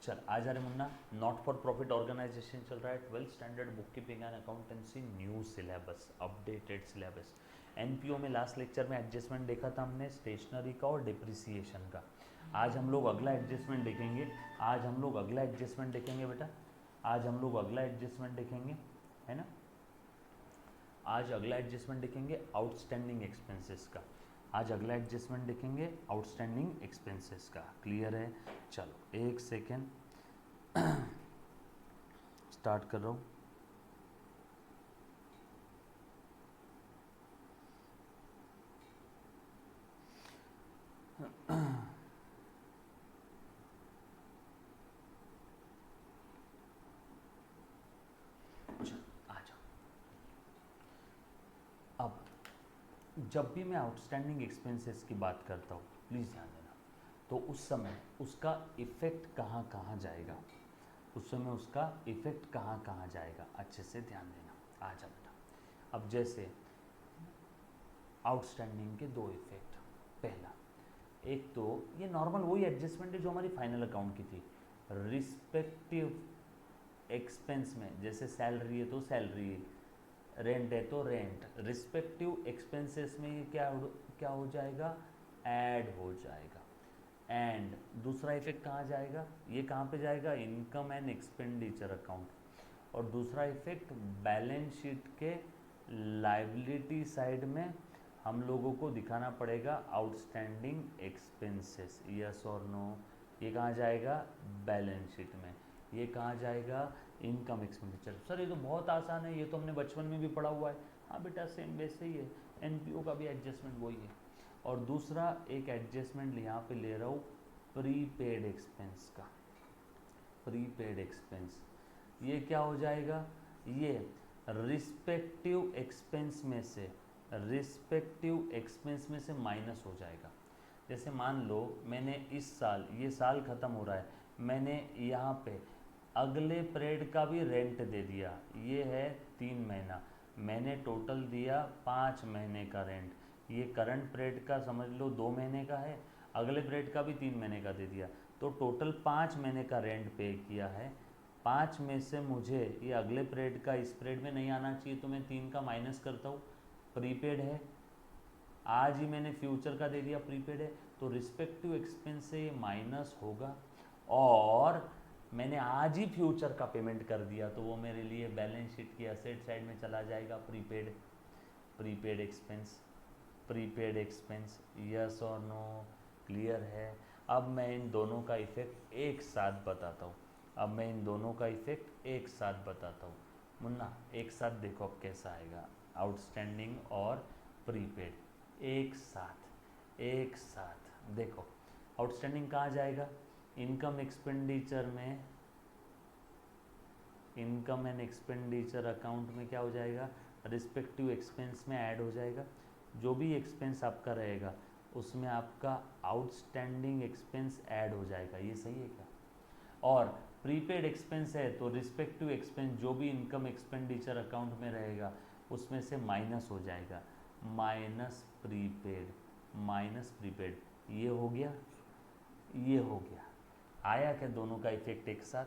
चल आ जा रहे मुन्ना, नॉट फॉर प्रॉफिट ऑर्गेनाइजेशन चल रहा है, 12th standard book keeping and accountancy, new syllabus, updated syllabus. NPO में लास्ट लेक्चर में एडजस्टमेंट देखा था हमने स्टेशनरी का और डिप्रिसिएशन का। आज हम लोग अगला एडजस्टमेंट देखेंगे। बेटा, आज हम लोग अगला एडजस्टमेंट देखेंगे, है ना। आज अगला एडजस्टमेंट देखेंगे आउटस्टैंडिंग एक्सपेंसेस का। आज अगला एडजस्टमेंट देखेंगे आउटस्टैंडिंग एक्सपेंसेस का। क्लियर है? चलो एक सेकेंड, स्टार्ट कर रहा हूँ। आ जाओ। अब जब भी मैं आउटस्टैंडिंग एक्सपेंसेस की बात करता हूँ, प्लीज़ ध्यान देना, तो उस समय उसका इफ़ेक्ट कहाँ कहाँ जाएगा, अच्छे से ध्यान देना। आ जा बेटा। अब जैसे आउटस्टैंडिंग के दो इफ़ेक्ट, पहला एक तो ये नॉर्मल वही एडजस्टमेंट है जो हमारी फाइनल अकाउंट की थी। रिस्पेक्टिव एक्सपेंस में जैसे सैलरी है तो सैलरी, रेंट है तो रेंट, रिस्पेक्टिव एक्सपेंसेस में ये क्या हो जाएगा, ऐड हो जाएगा। एंड दूसरा इफेक्ट कहाँ जाएगा, ये कहाँ पे जाएगा, इनकम एंड एक्सपेंडिचर अकाउंट। और दूसरा इफेक्ट बैलेंस शीट के लाइबिलिटी साइड में हम लोगों को दिखाना पड़ेगा आउटस्टैंडिंग एक्सपेंसेस, यस और नो। ये कहाँ जाएगा, बैलेंस शीट में। ये कहाँ जाएगा, इनकम एक्सपेंडिचर। सर ये तो बहुत आसान है, ये तो हमने बचपन में भी पढ़ा हुआ है। हाँ बेटा, सेम वैसे ही है, एनपीओ का भी एडजस्टमेंट वही है। और दूसरा एक एडजस्टमेंट यहाँ पे ले रहा हूँ प्रीपेड एक्सपेंस का। प्रीपेड एक्सपेंस ये क्या हो जाएगा, ये रिस्पेक्टिव एक्सपेंस में से माइनस हो जाएगा। जैसे मान लो मैंने इस साल, ये साल ख़त्म हो रहा है, मैंने यहाँ पे अगले पीरियड का भी रेंट दे दिया, ये है 3 महीना, मैंने टोटल दिया 5 महीने का रेंट। ये करंट पीरियड का समझ लो 2 महीने का है, अगले पीरियड का भी 3 महीने का दे दिया, तो टोटल 5 महीने का रेंट पे किया है। 5 में से मुझे ये अगले पीरियड का इस पीरियड में नहीं आना चाहिए, तो मैं 3 का माइनस करता हूँ। प्रीपेड है, आज ही मैंने फ्यूचर का दे दिया, प्रीपेड है, तो रिस्पेक्टिव एक्सपेंस से ये माइनस होगा। और मैंने आज ही फ्यूचर का पेमेंट कर दिया, तो वो मेरे लिए बैलेंस शीट की एसेट साइड में चला जाएगा, प्रीपेड एक्सपेंस, यस और नो। क्लियर है? अब मैं इन दोनों का इफेक्ट एक साथ बताता हूँ। मुन्ना एक साथ देखो अब कैसा आएगा, आउटस्टैंडिंग और प्रीपेड एक साथ देखो। आउटस्टैंडिंग कहाँ जाएगा, इनकम एंड एक्सपेंडिचर अकाउंट में क्या हो जाएगा, रिस्पेक्टिव एक्सपेंस में ऐड हो जाएगा। जो भी एक्सपेंस आपका रहेगा उसमें आपका आउटस्टैंडिंग एक्सपेंस ऐड हो जाएगा। ये सही है क्या? और प्रीपेड एक्सपेंस है तो रिस्पेक्टिव एक्सपेंस जो भी इनकम एक्सपेंडिचर अकाउंट में रहेगा उसमें से माइनस हो जाएगा, माइनस प्रीपेड। ये हो गया। आया क्या दोनों का इफेक्ट एक साथ,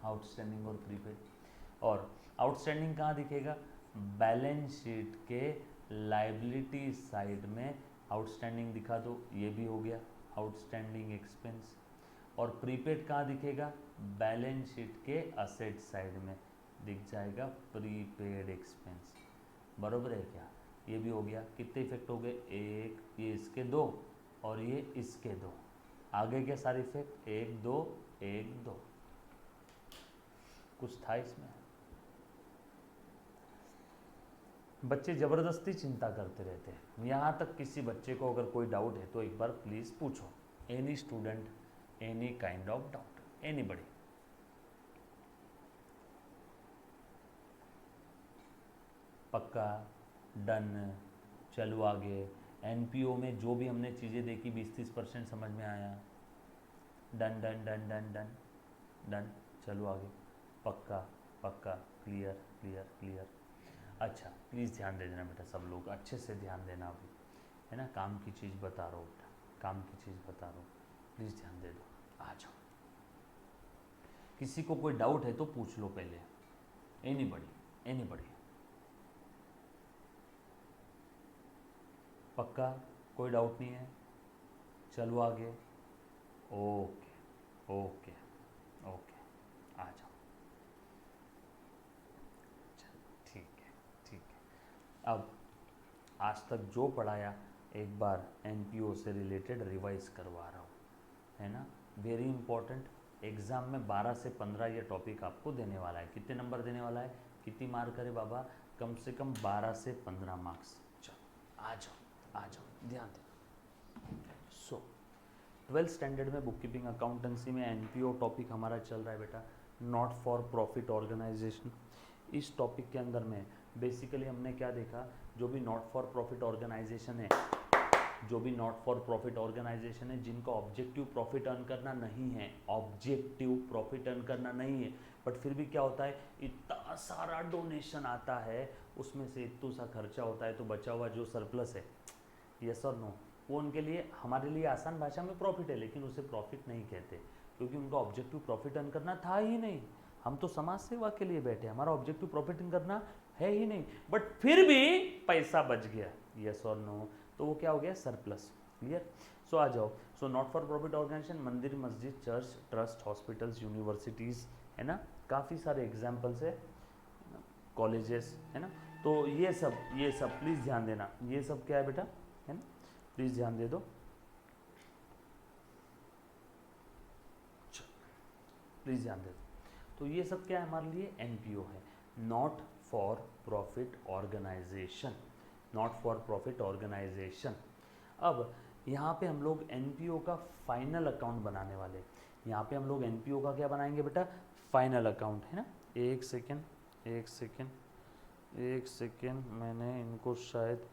आउटस्टैंडिंग और प्रीपेड। और आउटस्टैंडिंग कहाँ दिखेगा, बैलेंस शीट के लाइबिलिटी साइड में आउटस्टैंडिंग दिखा दो, ये भी हो गया आउटस्टैंडिंग एक्सपेंस। और प्रीपेड कहाँ दिखेगा, बैलेंस शीट के असेट साइड में दिख जाएगा प्रीपेड एक्सपेंस। बरोबर है क्या? ये भी हो गया। कितने इफेक्ट हो गए, एक, ये इसके 2 और ये इसके 2। आगे के सारे इफेक्ट 1 2 1 2। कुछ था इसमें, बच्चे ज़बरदस्ती चिंता करते रहते हैं। यहाँ तक किसी बच्चे को अगर कोई डाउट है तो एक बार प्लीज़ पूछो, any student, any kind of doubt, anybody. पक्का? डन? चलो आगे। एनपीओ में जो भी हमने चीज़ें देखी 20-30% समझ में आया? Done done done done done done. चलो आगे। पक्का? क्लियर। अच्छा प्लीज़ ध्यान दे देना बेटा, सब लोग अच्छे से ध्यान देना अभी, है ना। काम की चीज़ बता रहा हूँ बेटा, प्लीज़ ध्यान दे दो। आ जाओ। किसी को कोई डाउट है तो पूछ लो पहले, एनीबडी पक्का कोई डाउट नहीं है? चलो आगे। ओके ओके ओके, आ जाओ। ठीक है। अब आज तक जो पढ़ाया एक बार एनपीओ से रिलेटेड रिवाइज करवा रहा हूँ, है ना। वेरी इंपॉर्टेंट, एग्ज़ाम में 12 से 15 ये टॉपिक आपको देने वाला है। कितने नंबर देने वाला है, कितनी मार्क करे बाबा? कम से कम 12 से 15 मार्क्स। चलो आ जाओ, ध्यान दे। सो 12th स्टैंडर्ड में बुक कीपिंग अकाउंटेंसी में एनपीओ टॉपिक हमारा चल रहा है बेटा, नॉट फॉर प्रॉफिट ऑर्गेनाइजेशन। इस टॉपिक के अंदर में बेसिकली हमने क्या देखा, जो भी नॉट फॉर प्रॉफिट ऑर्गेनाइजेशन है, जिनका ऑब्जेक्टिव प्रॉफिट अर्न करना नहीं है, बट फिर भी क्या होता है, इतना सारा डोनेशन आता है, उसमें से इतना सा खर्चा होता है, तो बचा हुआ जो सरप्लस है, यस और नो, वो उनके लिए, हमारे लिए आसान भाषा में प्रॉफिट है, लेकिन उसे प्रॉफिट नहीं कहते, क्योंकि उनका ऑब्जेक्टिव प्रॉफिट अर्न करना था ही नहीं। हम तो समाज सेवा के लिए बैठे, हमारा ऑब्जेक्टिव प्रॉफिट अर्न करना है ही नहीं, बट फिर भी पैसा बच गया, यस और नो, तो वो क्या हो गया, सरप्लस। क्लियर? सो आ जाओ। So not for profit organisation, मंदिर, मस्जिद, चर्च, ट्रस्ट, हॉस्पिटल्स, यूनिवर्सिटीज़, है ना, काफ़ी सारे एग्जाम्पल्स है, कॉलेजेस, है ना। तो ये सब प्लीज़ ध्यान देना, ये सब क्या है बेटा, है ना, प्लीज़ ध्यान दे दो, प्लीज़ ध्यान दे दो। तो ये सब क्या है हमारे लिए, एनपीओ है, not for profit organisation, not for profit organisation. अब यहाँ पे हम लोग एनपीओ का फाइनल अकाउंट बनाने वाले, यहाँ पे हम लोग एनपीओ का क्या बनाएंगे बेटा, फाइनल अकाउंट, है ना। एक सेकेंड, मैंने इनको शायद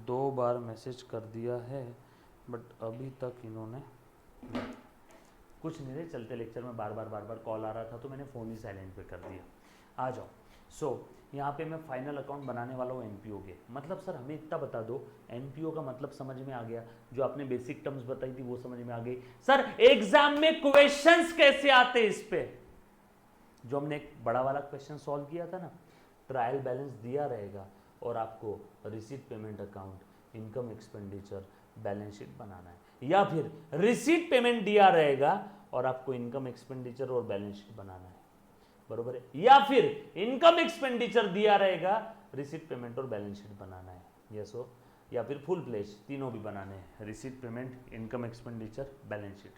2 बार मैसेज कर दिया है, बट अभी तक इन्होंने कुछ नहीं रहे, चलते लेक्चर में बार बार कॉल आ रहा था, तो मैंने फ़ोन ही साइलेंट पे कर दिया। आ जाओ। सो यहाँ पे मैं फाइनल अकाउंट बनाने वाला हूँ एनपीओ के। मतलब सर हमें इतना बता दो, एनपीओ का मतलब समझ में आ गया, जो आपने बेसिक टर्म्स बताई थी वो समझ में आ गई। सर एग्जाम में क्वेश्चंस कैसे आते इस पे, जो हमने एक बड़ा वाला क्वेश्चन सॉल्व किया था ना, ट्रायल बैलेंस दिया रहेगा और आपको receipt payment account, income expenditure, balance sheet बनाना है, या फिर रिसीट पेमेंट दिया रहेगा और आपको इनकम एक्सपेंडिचर और बैलेंस शीट बनाना है, बरोबर है, या फिर इनकम एक्सपेंडिचर दिया रहेगा, रिसीट पेमेंट और बैलेंस शीट बनाना है, यस हो, या फिर फुल प्लेज, तीनों भी बनाने हैं, receipt payment, income expenditure, balance sheet.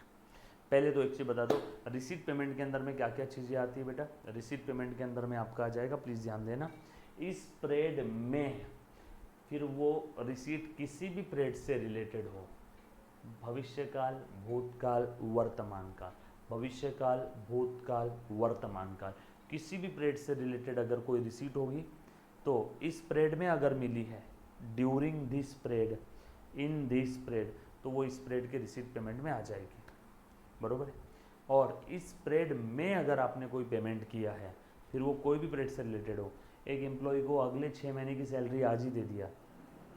पहले तो एक चीज़ बता दो, रिसीट पेमेंट के अंदर में क्या क्या चीज़ें आती है बेटा। रिसीट पेमेंट के अंदर में आपका आ जाएगा, प्लीज़ ध्यान देना, इस पीरियड में, फिर वो रिसीट किसी भी पीरियड से रिलेटेड हो, भविष्यकाल, भूतकाल, वर्तमान काल, भविष्यकाल, भूतकाल, वर्तमान काल, किसी भी पीरियड से रिलेटेड अगर कोई रिसीट होगी तो इस पीरियड में अगर मिली है, during this period, in this period, तो वो इस पीरियड के रिसीट पेमेंट में आ जाएगी, बरोबर है। और इस पीरियड में अगर आपने कोई पेमेंट किया है, फिर वो कोई भी पीरियड से रिलेटेड हो, एक एम्प्लॉय को अगले 6 महीने की सैलरी आज ही दे दिया,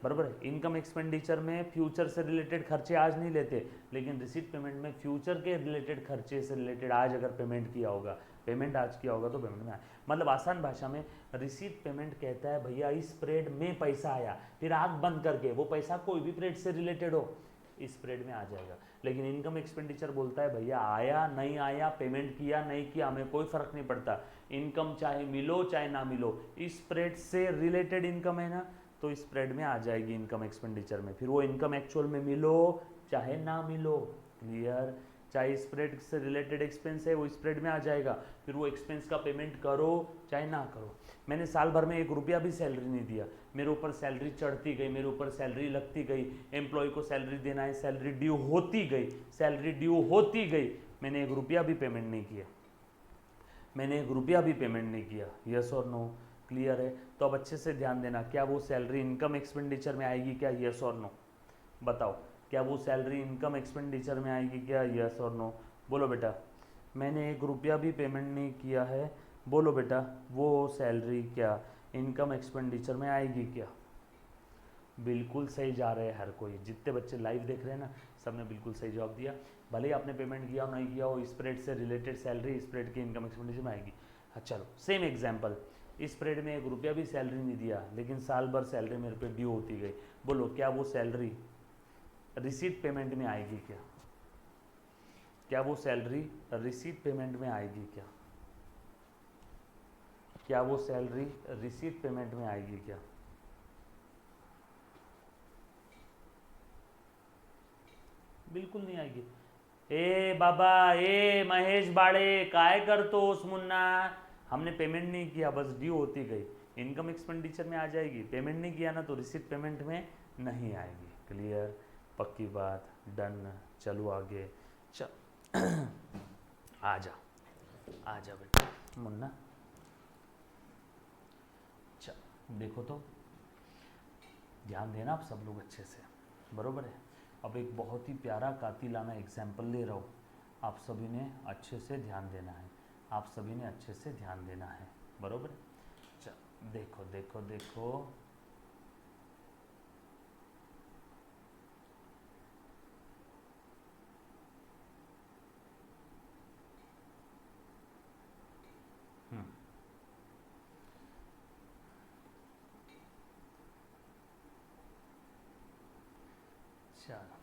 बराबर है। इनकम एक्सपेंडिचर में फ्यूचर से रिलेटेड खर्चे आज नहीं लेते, लेकिन रिसीट पेमेंट में फ्यूचर के रिलेटेड खर्चे से रिलेटेड आज अगर पेमेंट किया होगा, पेमेंट आज किया होगा तो पेमेंट में आए। मतलब आसान भाषा में रिसीट पेमेंट कहता है भैया इस पीरियड में पैसा आया, फिर आंख बंद करके वो पैसा कोई भी पीरियड से रिलेटेड हो इस पीरियड में आ जाएगा। लेकिन इनकम एक्सपेंडिचर बोलता है भैया आया नहीं आया, पेमेंट किया नहीं किया, हमें कोई फर्क नहीं पड़ता, इनकम चाहे मिलो चाहे ना मिलो, इस पीरियड से रिलेटेड इनकम है ना, तो इस पीरियड में आ जाएगी इनकम एक्सपेंडिचर में, फिर वो इनकम एक्चुअल में मिलो चाहे ना मिलो, क्लियर। चाहे इस पीरियड से रिलेटेड एक्सपेंस है वो इस पीरियड में आ जाएगा, फिर वो एक्सपेंस का पेमेंट करो चाहे ना करो। मैंने साल भर में 1 रुपया भी सैलरी नहीं दिया, मेरे ऊपर सैलरी चढ़ती गई, मेरे ऊपर सैलरी लगती गई, एम्प्लॉय को सैलरी देना है, सैलरी ड्यू होती गई, सैलरी ड्यू होती गई, मैंने 1 रुपया भी पेमेंट नहीं किया, मैंने 1 रुपया भी पेमेंट नहीं किया, यस और नो, क्लियर है। तो अब अच्छे से ध्यान देना, क्या वो सैलरी इनकम एक्सपेंडिचर में आएगी क्या, यस और नो, बताओ क्या वो सैलरी इनकम एक्सपेंडिचर में आएगी क्या, यस और नो, बोलो बेटा। मैंने 1 रुपया भी पेमेंट नहीं किया है, बोलो बेटा वो सैलरी क्या इनकम एक्सपेंडिचर में आएगी क्या। बिल्कुल सही जा रहे हैं हर कोई, जितने बच्चे लाइव देख रहे हैं ना सबने बिल्कुल सही जवाब दिया। भले ही आपने पेमेंट किया हो नहीं किया हो, स्प्रेड से रिलेटेड सैलरी स्प्रेड की इनकम एक्सपेंडिचर में आएगी। हाँ चलो सेम एग्जाम्पल, स्प्रेड में 1 रुपया भी सैलरी नहीं दिया लेकिन साल भर सैलरी मेरे पे ड्यू होती गई, बोलो क्या वो सैलरी रिसीट पेमेंट में आएगी क्या? क्या वो सैलरी रिसीट पेमेंट में आएगी क्या? क्या वो सैलरी रिसीट पेमेंट में आएगी क्या? बिल्कुल नहीं आएगी। ए बाबा, ए महेश बाड़े, काय करतोस मुन्ना, हमने पेमेंट नहीं किया बस ड्यू होती गई, इनकम एक्सपेंडिचर में आ जाएगी। पेमेंट नहीं किया ना तो रिसीट पेमेंट में नहीं आएगी। क्लियर, पक्की बात, डन। चलो आगे, चल आ जा बेटा मुन्ना, चल देखो तो, ध्यान देना आप सब लोग अच्छे से, बरोबर है। अब एक बहुत ही प्यारा कातिलाना एग्जाम्पल ले रहा हूँ, आप सभी ने अच्छे से ध्यान देना है, आप सभी ने अच्छे से ध्यान देना है, बरोबर है। चल देखो देखो देखो, चलो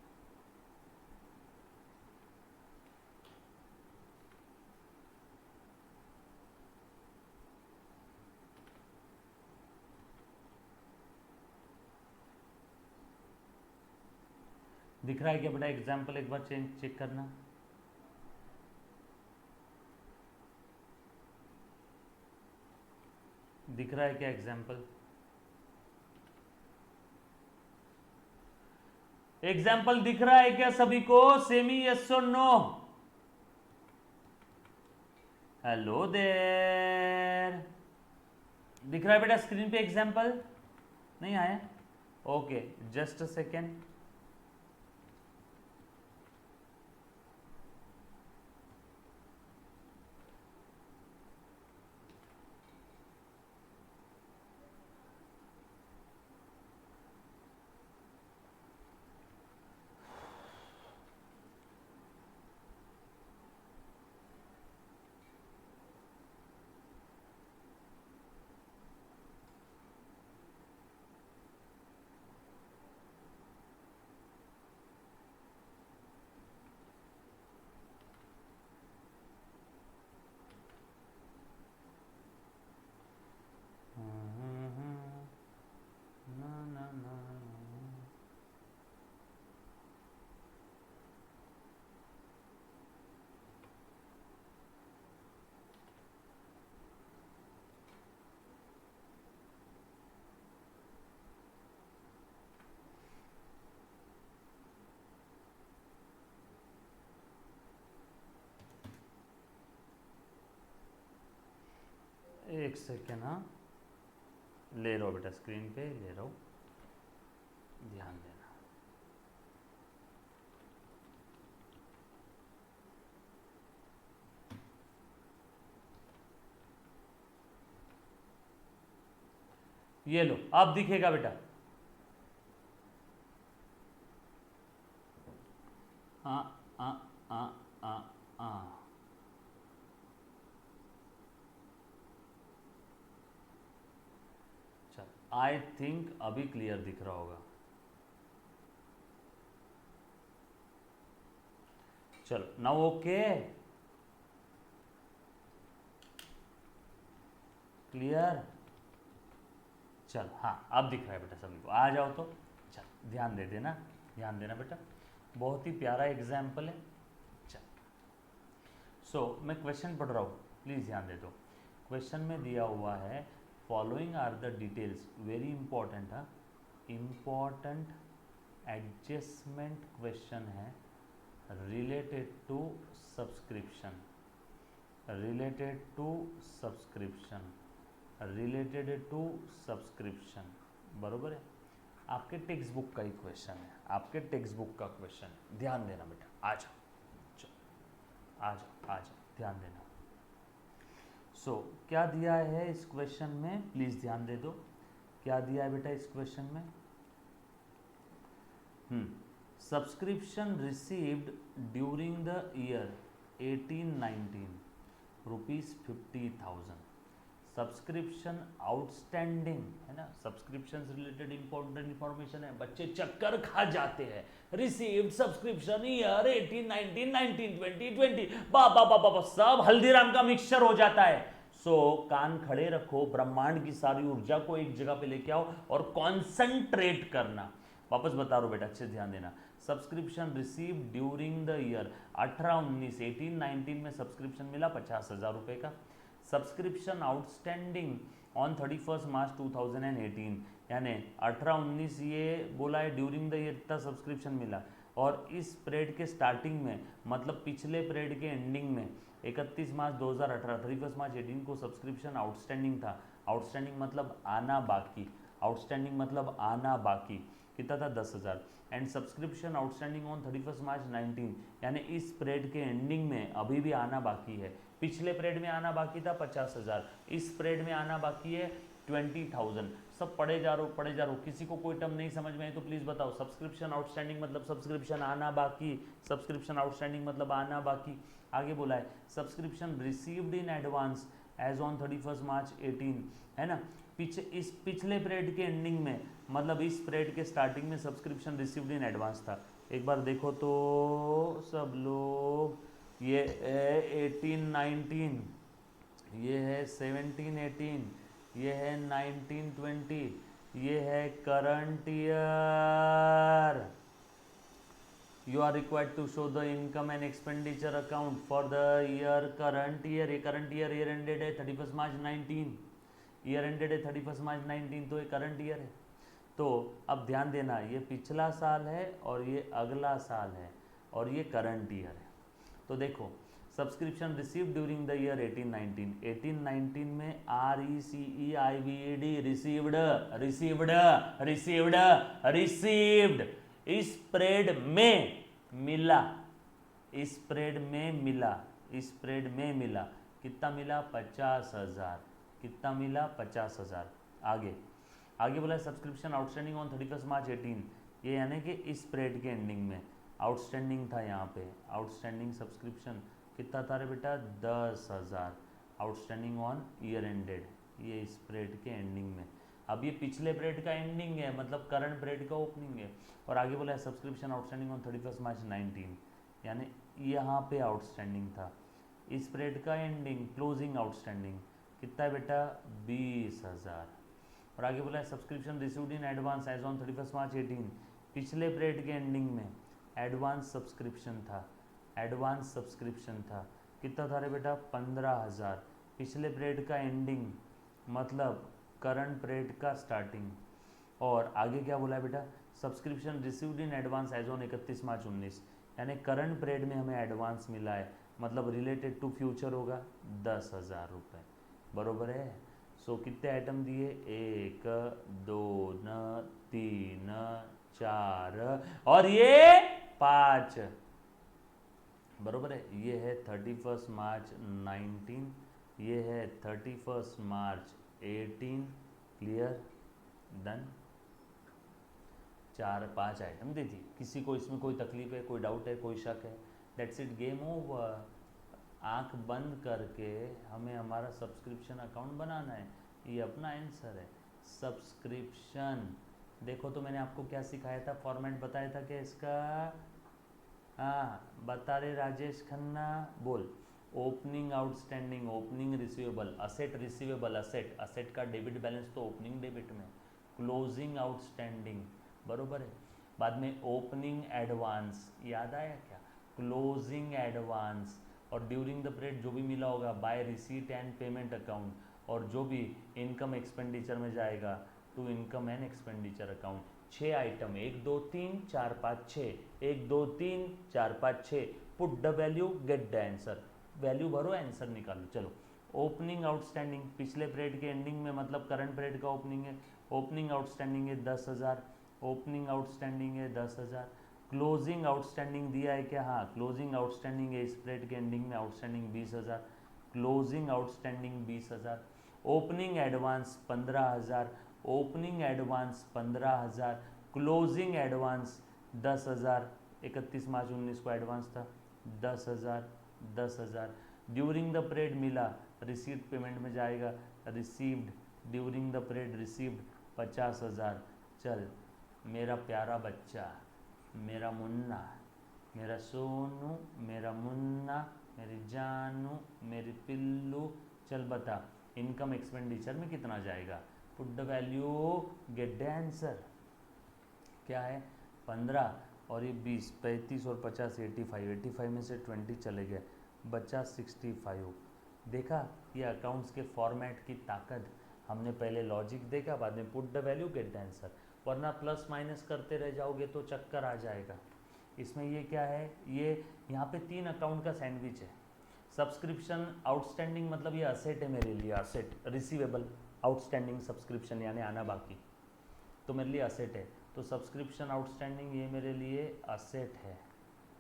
दिख रहा है क्या बेटा एग्जाम्पल, एक बार चेक करना। दिख रहा है क्या एग्जाम्पल? एग्जाम्पल दिख रहा है क्या सभी को? सेमी यस और नो? हेलो देयर, दिख रहा है बेटा स्क्रीन पे एग्जाम्पल? नहीं आया? Okay just a second. ना ना ना, एक सेकेंड, हाँ ले रहा हूँ बेटा, स्क्रीन पे ले रहा हूँ, ध्यान देना। ये लो अब दिखेगा बेटा, आ आ आ आ आ चल आई थिंक अभी क्लियर दिख रहा होगा। चलो नाउ ओके, क्लियर। चल हाँ अब दिख रहा है बेटा सभी को, आ जाओ तो। चल ध्यान दे देना, ध्यान देना बेटा, बहुत ही प्यारा एग्जाम्पल है। चल मैं क्वेश्चन पढ़ रहा हूँ, प्लीज़ ध्यान दे दो। क्वेश्चन में दिया हुआ है following are the details, very important, हाँ इम्पॉर्टेंट एडजस्टमेंट क्वेश्चन है, related to subscription, related to subscription, related to subscription, बरोबर है। आपके टेक्स्ट बुक का ही क्वेश्चन है, आपके टेक्स्ट बुक का क्वेश्चन है, ध्यान देना बेटा। आ जाओ, चलो आ जाओ आ जाओ, ध्यान देना। क्या दिया है इस क्वेश्चन में, प्लीज़ ध्यान दे दो। क्या दिया है बेटा इस क्वेश्चन में? Subscription received during the year 18-19 rupees 50,000। Subscription outstanding है ना, सब्सक्रिप्शन से रिलेटेड इंपॉर्टेंट इंफॉर्मेशन है, बच्चे चक्कर खा जाते हैं। रिसीव्ड सब्सक्रिप्शन ईयर 18, 19, 19, 20, 20, बाबा बाबा सब हल्दीराम का मिक्सचर हो जाता है। सो कान खड़े रखो, ब्रह्मांड की सारी ऊर्जा को एक जगह पे लेके आओ और कॉन्सेंट्रेट करना। वापस बता रहा हूं बेटा, अच्छे ध्यान देना। Subscription receive during the year 18-19, 18-19 में सब्सक्रिप्शन मिला 50,000 रुपए का। सब्सक्रिप्शन आउटस्टैंडिंग ऑन 31 मार्च 2018, यानी 18-19 ये बोला है ड्यूरिंग द ईयर इतना सब्सक्रिप्शन मिला, और इस पीरियड के स्टार्टिंग में मतलब पिछले पीरियड के एंडिंग में 31 मार्च 2018, 31 मार्च 18 को सब्सक्रिप्शन आउटस्टैंडिंग था। आउटस्टैंडिंग मतलब आना बाकी, आउटस्टैंडिंग मतलब आना बाकी, कितना था 10,000। And subscription outstanding on 31 March 19, यानी इस पीरियड के एंडिंग में अभी भी आना बाकी है। पिछले पीरियड में आना बाकी था 50,000, इस पीरियड में आना बाकी है 20,000। सब पढ़े जा रहे हो, किसी को कोई टर्म नहीं समझ में है तो प्लीज़ बताओ। सब्सक्रिप्शन आउटस्टैंडिंग मतलब सब्सक्रिप्शन आना बाकी, सब्सक्रिप्शन आउटस्टैंडिंग मतलब आना बाकी। आगे बोला है subscription received in advance as on 31 March 18, है ना, इस पिछले पीरियड के एंडिंग में मतलब इस पीरियड के स्टार्टिंग में सब्सक्रिप्शन रिसीव्ड इन एडवांस था। एक बार देखो तो सब लोग, ये है 18-19, ये है 17-18, ये है 19-20, ये है current year. You are required to show the income and expenditure account for the year current year। ये करंट ईयर ईयर एंडेड है 31 मार्च 19, ईयर एंडेड है 31 मार्च 19, तो ये करंट ईयर है। तो अब ध्यान देना, ये पिछला साल है और ये अगला साल है और ये करंट ईयर है। तो देखो subscription received during the year 18-19, 18-19 में RECEIVED received, received, received, received, इस पीरियड में मिला, इस पीरियड में मिला, इस पीरियड में मिला, कितना मिला 50,000, कितना मिला 50,000। आगे आगे बोला सब्सक्रिप्शन आउटस्टैंडिंग ऑन 31 मार्च 18, ये यानी कि इस पीरियड के एंडिंग में आउटस्टैंडिंग था। यहाँ पे आउटस्टैंडिंग सब्सक्रिप्शन कितना था रे बेटा 10,000, आउटस्टैंडिंग ऑन ईयर एंडेड, ये इस पीरियड के एंडिंग में। अब ये पिछले पीरियड का एंडिंग है मतलब करंट पीरियड का ओपनिंग है। और आगे बोला है सब्सक्रिप्शन आउटस्टैंडिंग ऑन 31 मार्च 19, यानी यहाँ पे आउटस्टैंडिंग था, इस पीरियड का एंडिंग क्लोजिंग आउटस्टैंडिंग कितना है बेटा 20,000। और आगे बोला है subscription received in advance as on 31 March 18, पिछले पीरियड के एंडिंग में एडवांस सब्सक्रिप्शन था, एडवांस सब्सक्रिप्शन था, कितना था रे बेटा 15,000, पिछले पीरियड का एंडिंग मतलब करंट पीरियड का स्टार्टिंग। और आगे क्या बोला है बेटा subscription received in advance as on 31 March 19, यानी करंट पीरियड में हमें एडवांस मिला है मतलब रिलेटेड टू फ्यूचर होगा 10,000 रुपये, बरोबर है। सो कितने आइटम दिए 1 2 3 4 और ये 5, बरोबर है। ये है 31 मार्च 19, ये है 31 मार्च 18, क्लियर डन। 4-5 आइटम दे दी, किसी को इसमें कोई तकलीफ है, कोई डाउट है, कोई शक है, दैट्स इट, गेम ओवर। आंख बंद करके हमें हमारा सब्सक्रिप्शन अकाउंट बनाना है, ये अपना आंसर है सब्सक्रिप्शन। देखो तो मैंने आपको क्या सिखाया था, फॉर्मेट बताया था कि इसका, हाँ बता रहे राजेश खन्ना, बोल। Opening outstanding, opening receivable, asset receivable, asset, asset का डेबिट बैलेंस तो ओपनिंग डेबिट में, क्लोजिंग आउटस्टैंडिंग, बरोबर है। बाद में ओपनिंग एडवांस, याद आया क्या, क्लोजिंग एडवांस, और ड्यूरिंग द पीरियड जो भी मिला होगा by receipt and payment account, और जो भी इनकम एक्सपेंडिचर में जाएगा to income and expenditure account. 6 item, 1 2 3 4 5 6, 1 2 3 4 5 6, put the value get the answer, value भरो आंसर निकालो। चलो ओपनिंग आउटस्टैंडिंग पिछले पीरियड के एंडिंग में मतलब करंट पीरियड का ओपनिंग है, ओपनिंग आउटस्टैंडिंग है 10,000, ओपनिंग आउटस्टैंडिंग है 10,000। क्लोजिंग आउटस्टैंडिंग दिया है क्या, हाँ क्लोजिंग आउटस्टैंडिंग है इस पीरियड के एंडिंग में outstanding 20,000, closing outstanding 20,000। Opening advance 15,000, opening advance 15,000, closing advance 10,000, 31 मार्च 2019 को एडवांस था 10,000, 10,000 ड्यूरिंग द पीरियड मिला, रिसीव्ड पेमेंट में जाएगा, received during the period received 50,000। चल मेरा प्यारा बच्चा, मेरा मुन्ना, मेरा सोनू, मेरा मुन्ना, मेरी जानू, मेरी पिल्लू, चल बता इनकम एक्सपेंडिचर में कितना जाएगा। Put the value, get the answer. क्या है 15 और ये 20, 35 और 50 85, 85 में से 20 चले गए, बचा 65। देखा ये अकाउंट्स के फॉर्मेट की ताकत। हमने पहले लॉजिक देखा, बाद में put the value get the answer, वरना प्लस माइनस करते रह जाओगे तो चक्कर आ जाएगा। इसमें ये क्या है, ये यहाँ पे 3 अकाउंट का सैंडविच है। सब्सक्रिप्शन आउटस्टैंडिंग मतलब ये असेट है मेरे लिए, असेट रिसीवेबल, आउटस्टैंडिंग सब्सक्रिप्शन यानी आना बाकी, तो मेरे लिए असेट है। तो सब्सक्रिप्शन आउटस्टैंडिंग ये मेरे लिए असेट है।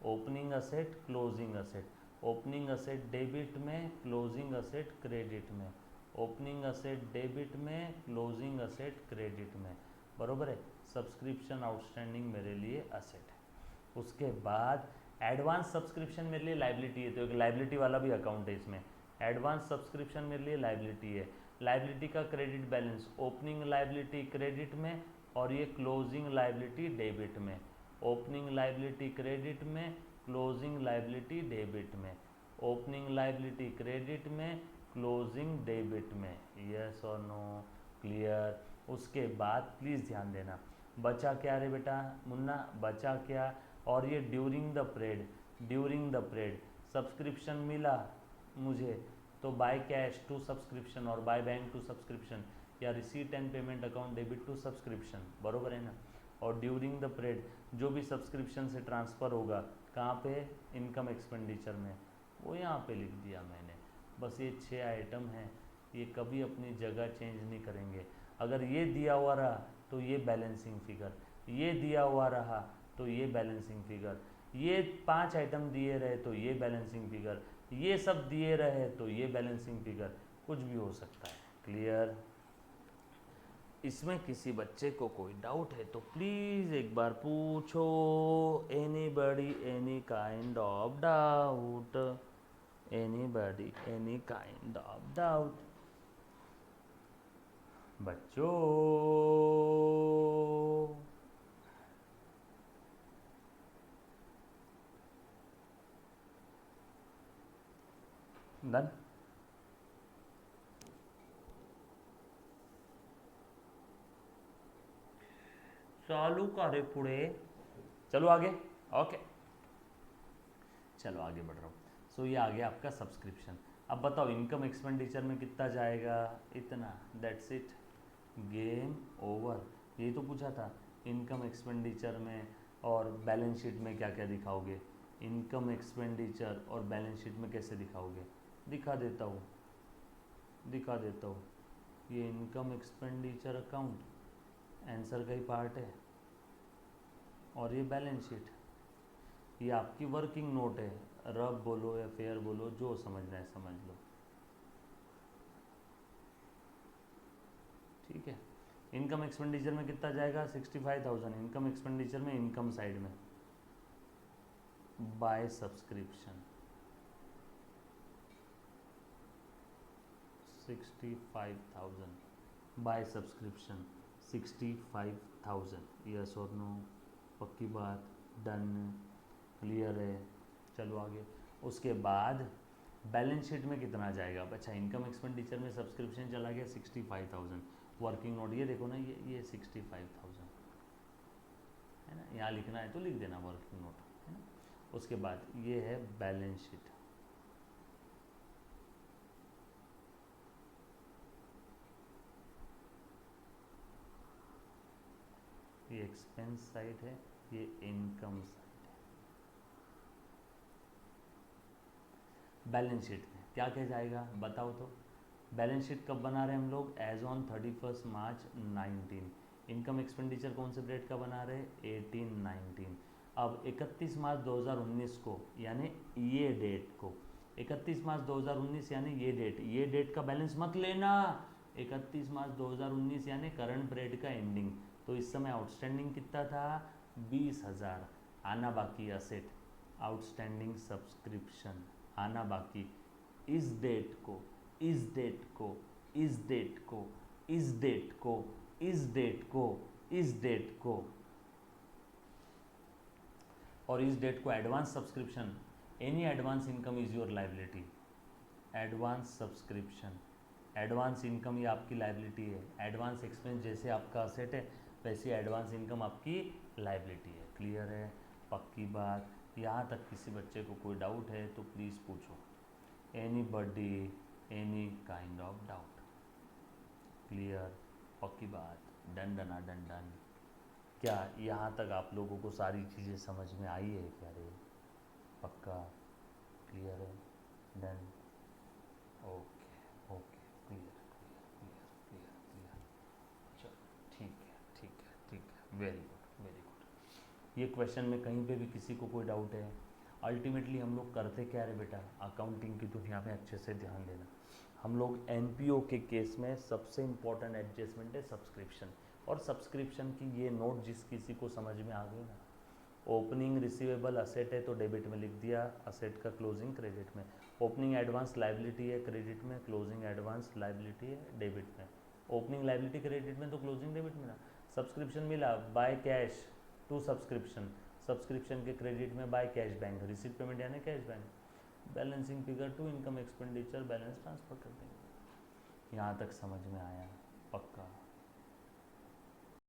Opening asset, closing asset, opening asset debit में, क्लोजिंग असेट क्रेडिट में, ओपनिंग असेट डेबिट में, क्लोजिंग असेट क्रेडिट में, बरोबर है। सब्सक्रिप्शन आउटस्टैंडिंग मेरे लिए असेट है। उसके बाद एडवांस सब्सक्रिप्शन मेरे लिए लाइबिलिटी है, तो एक लाइबिलिटी वाला भी अकाउंट है इसमें। एडवांस सब्सक्रिप्शन मेरे लिए लाइबिलिटी है। लाइबिलिटी का credit balance, opening liability credit में और ये क्लोजिंग लाइबिलिटी डेबिट में, ओपनिंग लाइबिलिटी क्रेडिट में, क्लोजिंग लाइबिलिटी डेबिट में, ओपनिंग लाइबिलिटी क्रेडिट में, क्लोजिंग डेबिट में। यस और नो, क्लियर। उसके बाद प्लीज़ ध्यान देना, बचा क्या रे बेटा मुन्ना, बचा क्या, और ये during the period, during the period subscription मिला मुझे तो बाय कैश टू सब्सक्रिप्शन और बाय बैंक टू सब्सक्रिप्शन, या receipt and payment account debit to subscription, बरोबर है ना। और ड्यूरिंग द पीरियड जो भी सब्सक्रिप्शन से ट्रांसफ़र होगा कहाँ पे, इनकम एक्सपेंडिचर में, वो यहाँ पे लिख दिया मैंने। बस ये 6 आइटम हैं, ये कभी अपनी जगह चेंज नहीं करेंगे। अगर ये दिया हुआ रहा तो ये बैलेंसिंग फिगर, ये दिया हुआ रहा तो ये बैलेंसिंग फिगर, ये 5 आइटम दिए रहे तो ये बैलेंसिंग फिगर, ये सब दिए रहे तो ये बैलेंसिंग फिगर, कुछ भी हो सकता है। क्लियर। इसमें किसी बच्चे को कोई डाउट है तो प्लीज़ एक बार पूछो। Anybody any kind of doubt, anybody any kind of doubt बच्चों। डन। चालू करे पुढे, चलो आगे। ओके चलो आगे बढ़ रहा हूँ। सो ये आ गया आपका सब्सक्रिप्शन। अब बताओ इनकम एक्सपेंडिचर में कितना जाएगा, इतना, दैट्स इट, गेम ओवर। यही तो पूछा था, इनकम एक्सपेंडिचर में और बैलेंस शीट में क्या क्या दिखाओगे। इनकम एक्सपेंडिचर और बैलेंस शीट में कैसे दिखाओगे, दिखा देता हूँ, दिखा देता हूँ। ये इनकम एक्सपेंडिचर अकाउंट आंसर का ही पार्ट है, और ये बैलेंस शीट, ये आपकी वर्किंग नोट है। रब बोलो या फेयर बोलो, जो समझना है समझ लो, ठीक है। इनकम एक्सपेंडिचर में कितना जाएगा, 65,000 इनकम एक्सपेंडिचर में, इनकम साइड में, by subscription 65,000, by subscription 65,000। Yes और नो, पक्की बात, डन, क्लियर है। चलो आगे। उसके बाद बैलेंस शीट में कितना जाएगा। अच्छा इनकम एक्सपेंडिचर में सब्सक्रिप्शन चला गया 65,000, वर्किंग नोट ये देखो ना, ये 65,000 है ना, यहाँ लिखना है तो लिख देना वर्किंग नोट, है ना। उसके बाद ये है बैलेंस शीट, ये एक्सपेंस साइड है, ये इनकम साइड है। बैलेंस शीट में क्या क्या जाएगा बताओ तो। बैलेंस शीट कब बना रहे हैं हम लोग, as on 31 March 19। Income expenditure कौन से पीरियड का बना रहे, 18-19। अब 31 मार्च 2019 को, यानी ये डेट को, 31 मार्च 2019 यानी ये डेट का बैलेंस मत लेना। 31 मार्च 2019 यानी करंट पीरियड का एंडिंग। तो इस समय आउटस्टैंडिंग कितना था, 20,000 आना बाकी असेट, आउटस्टैंडिंग सब्सक्रिप्शन आना बाकी, इस डेट को, इस डेट को, इस डेट को, इस डेट को, इस डेट को, इस डेट को, और इस डेट को advance subscription, any advance income is your liability. Advance subscription, advance income ये आपकी लाइबिलिटी है। एडवांस एक्सपेंस जैसे आपका असेट है वैसे एडवांस इनकम आपकी लाइबिलिटी है। क्लियर है? पक्की बात? यहाँ तक किसी बच्चे को कोई डाउट है तो प्लीज़ पूछो। Anybody, any kind of doubt? Clear? पक्की बात? डन डना डन डन। क्या यहाँ तक आप लोगों को सारी चीज़ें समझ में आई है क्या रे? पक्का? क्लियर है? Done? Okay okay, clear clear clear clear clear. चलो ठीक है ठीक है ठीक है, वेरी गुड वेरी गुड। ये क्वेश्चन में कहीं पे भी किसी को कोई डाउट है? अल्टीमेटली हम लोग करते क्या रहे बेटा, अकाउंटिंग की दुनिया में अच्छे से ध्यान देना। हम लोग एनपीओ के केस में सबसे इम्पोर्टेंट एडजस्टमेंट है सब्सक्रिप्शन। और सब्सक्रिप्शन की ये नोट जिस किसी को समझ में आ गई ना, ओपनिंग रिसीवेबल असेट है तो डेबिट में लिख दिया, असेट का क्लोजिंग क्रेडिट में। ओपनिंग एडवांस लाइबिलिटी है क्रेडिट में, क्लोजिंग एडवांस लाइबिलिटी है डेबिट में। ओपनिंग लाइबिलिटी क्रेडिट में तो क्लोजिंग डेबिट में ना। सब्सक्रिप्शन मिला by cash to subscription, subscription के क्रेडिट में by cash bank, receipt payment यानी cash bank, balancing figure to income expenditure balance transfer कर देंगे। यहाँ तक समझ में आया? पक्का?